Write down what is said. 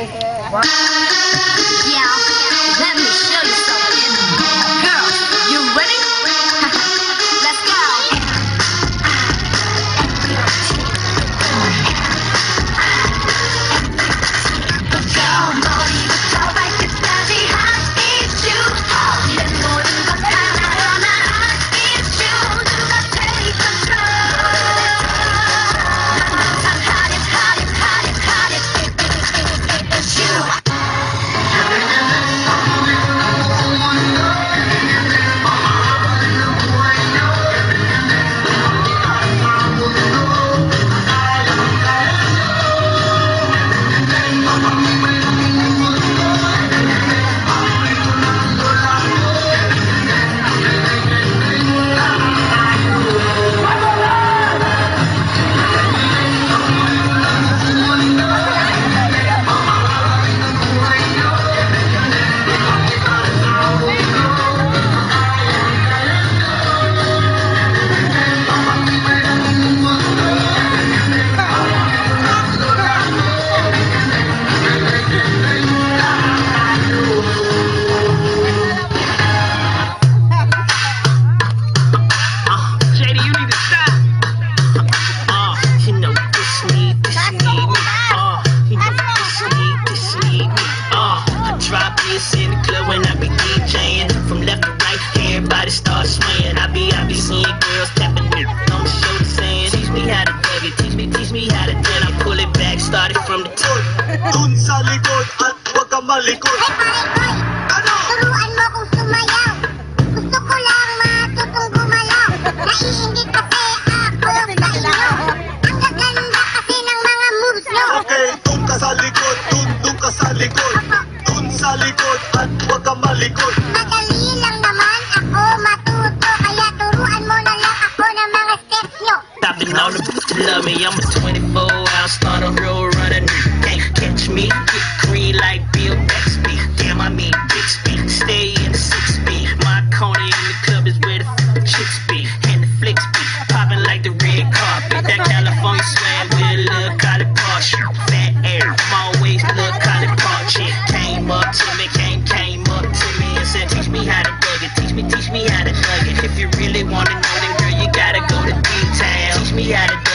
Yeah, let me show you something. Girls, you ready? Let's go. In the club when I be DJing, from left to right, everybody start swaying. I be seeing girls tapping me on the shoulder saying, teach me how to dug it, teach me how to. Then I pull it back, started from the top. Dun sa likod at huwag kang malikot. Ano? Turuan mo kung sumayaw. Gusto ko lang matutong gumalaw. Naiingit kasi ako sa inyo. Ang gaganda kasi ng mga moves nyo. Okay, dun ka sa likod, dun ka sa likod. Dun sa likod at huwag kang malikot. Madali lang naman ako matuto. Kaya turuan mo na lang ako ng mga steps nyo. Stopping all the to love me, I'm a 24-hour starter, real running. Can't catch me, get green like Bill Bixby. Damn, I mean Bixby, stay in the 6B. My corner in the club is where the chicks be, and the flicks be popping like the red carpet. That California swag with a little college park, fat air. I'm always little college park chick. Came up to me and said, teach me how to dug it, teach me how to dug it. If you really wanna know, then girl, you gotta go to D-Town. Teach me how to dug it.